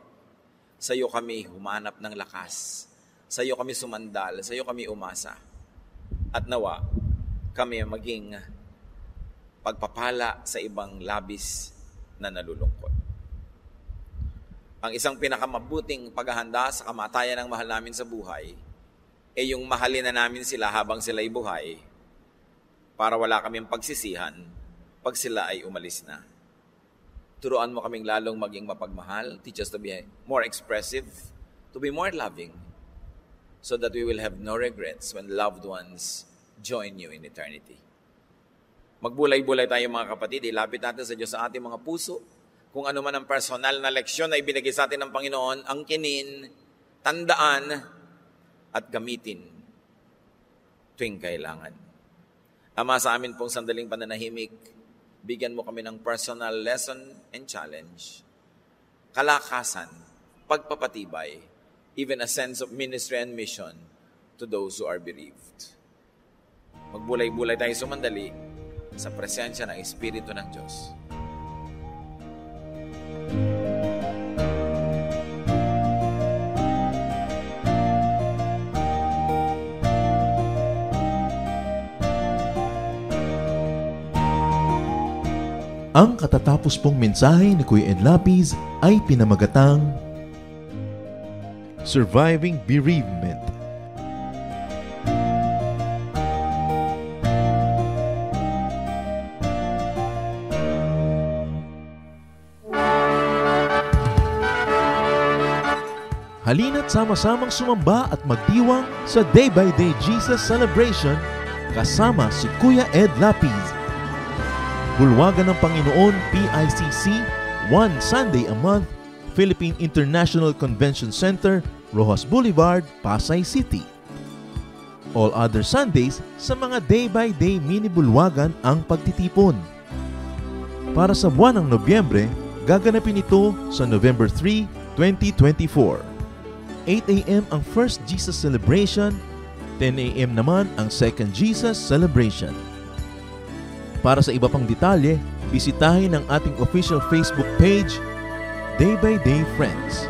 Sa iyo kami humanap ng lakas. Sa iyo kami sumandal. Sa iyo kami umasa. At nawa, kami maging pagpapala sa ibang labis na nalulungkot. Ang isang pinakamabuting paghahanda sa kamatayan ng mahal namin sa buhay ay yung mahalin na namin sila habang sila'y buhay para wala kaming pagsisihan pag sila ay umalis na. Turuan mo kaming lalong maging mapagmahal. Teach us to be more expressive, to be more loving, so that we will have no regrets when loved ones join you in eternity. Magbulay-bulay tayo mga kapatid, ilapit natin sa Diyos sa ating mga puso. Kung ano man ang personal na leksyon na ibinigay sa atin ng Panginoon, angkinin, tandaan, at gamitin tuwing kailangan. Ama, sa amin pong sandaling pananahimik, bigyan mo kami ng personal lesson and challenge, kalakasan, pagpapatibay, even a sense of ministry and mission to those who are bereaved. Magbulay-bulay tayo sumandali sa presensya ng Espiritu ng Diyos. Ang katatapos pong mensahe ni Kuya Ed Lapiz ay pinamagatang Surviving Bereavement. Halina't sama-samang sumamba at magdiwang sa Day by Day Jesus Celebration kasama si Kuya Ed Lapiz. Bulwagan ng Panginoon PICC, one Sunday a month, Philippine International Convention Center, Rojas Boulevard, Pasay City. All other Sundays, sa mga day-by-day mini bulwagan ang pagtitipon. Para sa buwan ng Nobyembre, gaganapin ito sa November 3, 2024. 8 a.m. ang First Jesus Celebration, 10 a.m. naman ang Second Jesus Celebration. Para sa iba pang detalye, bisitahin ang ating official Facebook page, Day by Day Friends.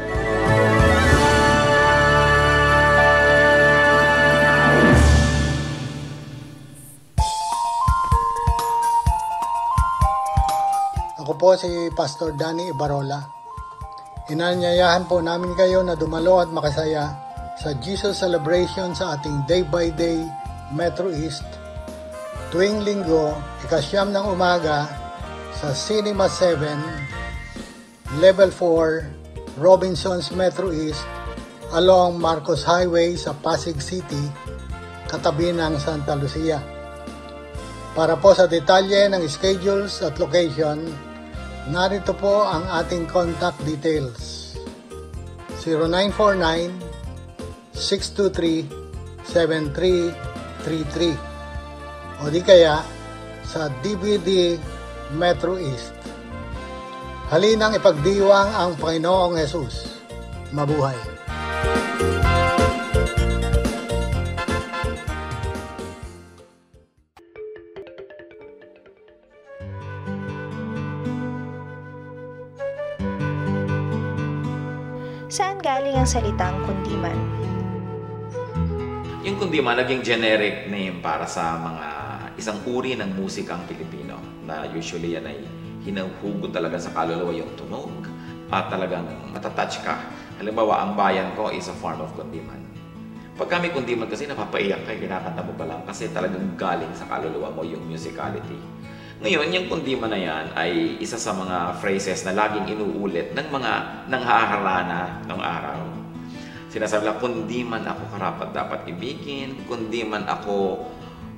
Ako po si Pastor Danny Ibarola. Inanyayahan po namin kayo na dumalo at makasaya sa Jesus Celebration sa ating Day by Day Metro East tuwing linggo, 9:00 ng umaga sa Cinema 7, Level 4, Robinsons Metro East, along Marcos Highway sa Pasig City, katabi ng Santa Lucia. Para po sa detalye ng schedules at location, narito po ang ating contact details. 0949-623-7333 o di kaya sa DVD Metro East. Halinang ipagdiwang ang Panginoong Hesus. Mabuhay! Saan galing ang salitang kundiman? Yung kundiman naging generic name para sa mga isang uri ng musikang Pilipino na usually yan ay hinuhugot talaga sa kaluluwa yung tunog at talagang matatouch ka. Halimbawa, ang bayan ko is a form of kundiman. Pag kami kundiman kasi napapaiyak ka, kinakanta mo pa lang kasi talagang galing sa kaluluwa mo yung musicality. Ngayon, yung kundiman na yan ay isa sa mga phrases na laging inuulit ng mga nanghaharana ng araw. Sinasabi lang, kundi man ako karapat dapat ibigin, kundi man ako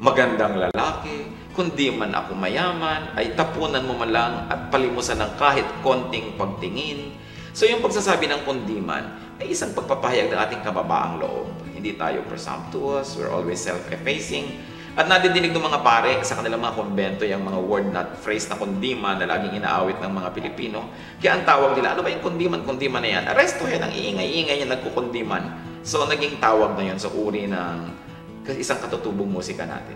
magandang lalaki, kundi man ako mayaman, ay tapunan mo man lang at palimusan ng kahit konting pagtingin. So yung pagsasabi ng kundi man ay isang pagpapahayag ng ating kababaang loob. Hindi tayo presumptuous, we're always self-effacing. At nadidinig ng mga pare sa kanilang mga konbento yung mga word na phrase na kundiman na laging inaawit ng mga Pilipino. Kaya ang tawag nila, ano ba yung kundiman na yan? Arestuhin ang iingay-ingay yung nagkukundiman. So naging tawag na yun sa uri ng isang katutubong musika natin.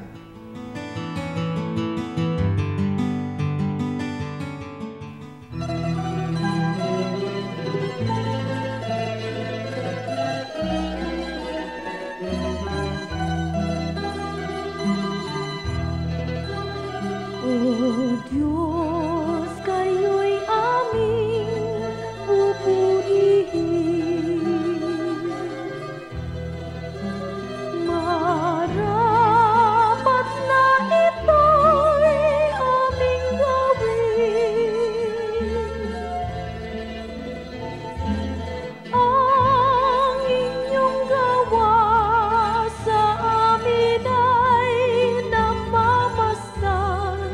O Diyos, kayo'y aming pupurihin. Marapat na ito'y aming gawin. Ang inyong gawa sa amin ay namamasdan.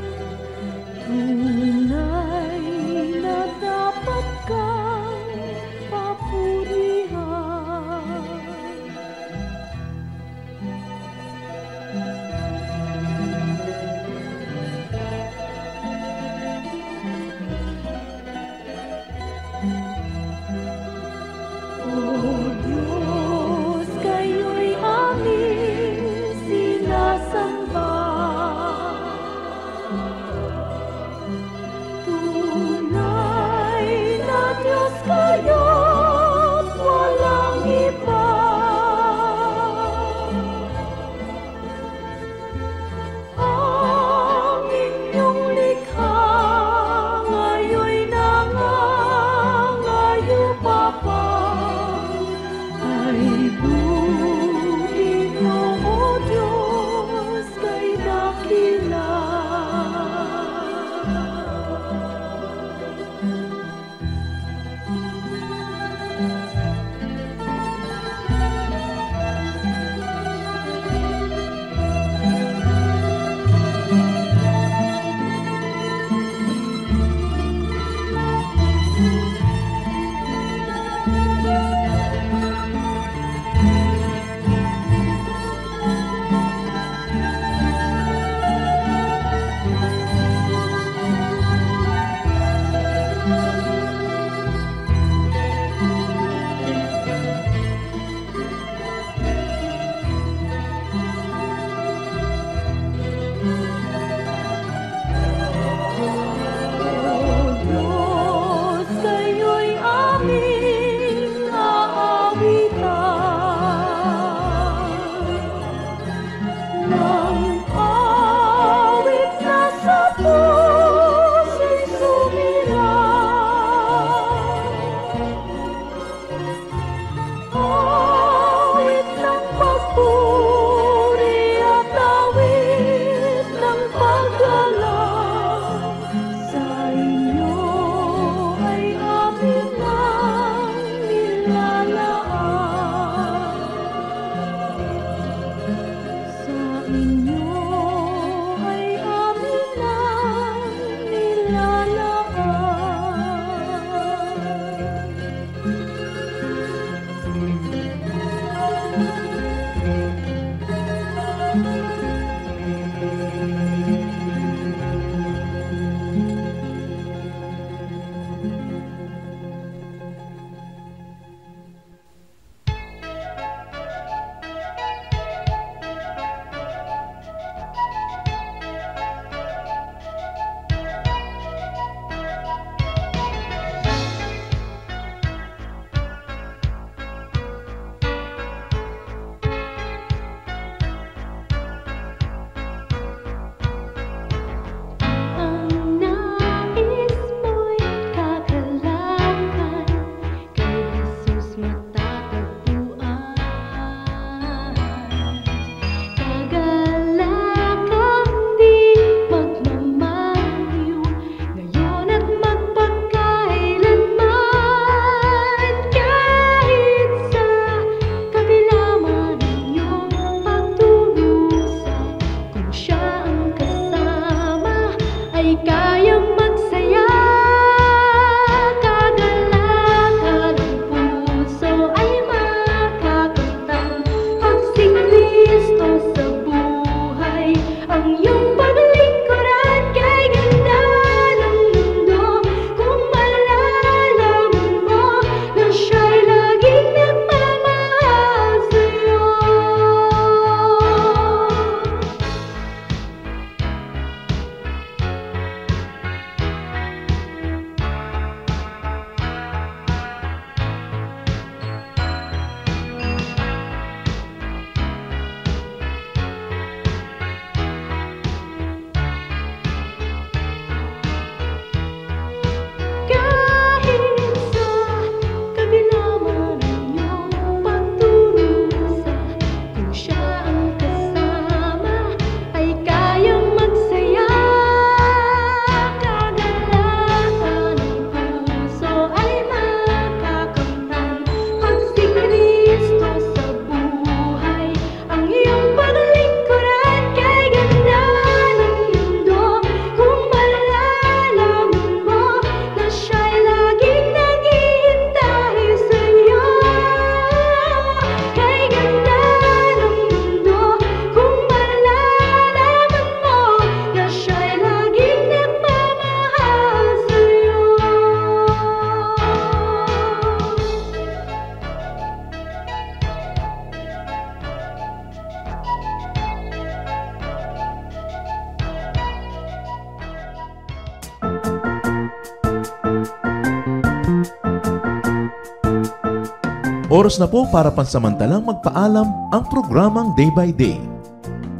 Oras na po para pansamantalang magpaalam ang programang Day by Day.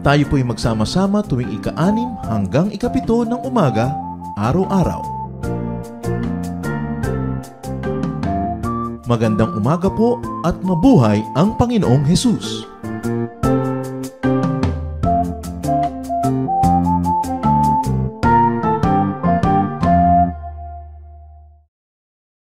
Tayo po'y magsama-sama tuwing ika-6 hanggang ika-7 ng umaga, araw-araw. Magandang umaga po at mabuhay ang Panginoong Hesus!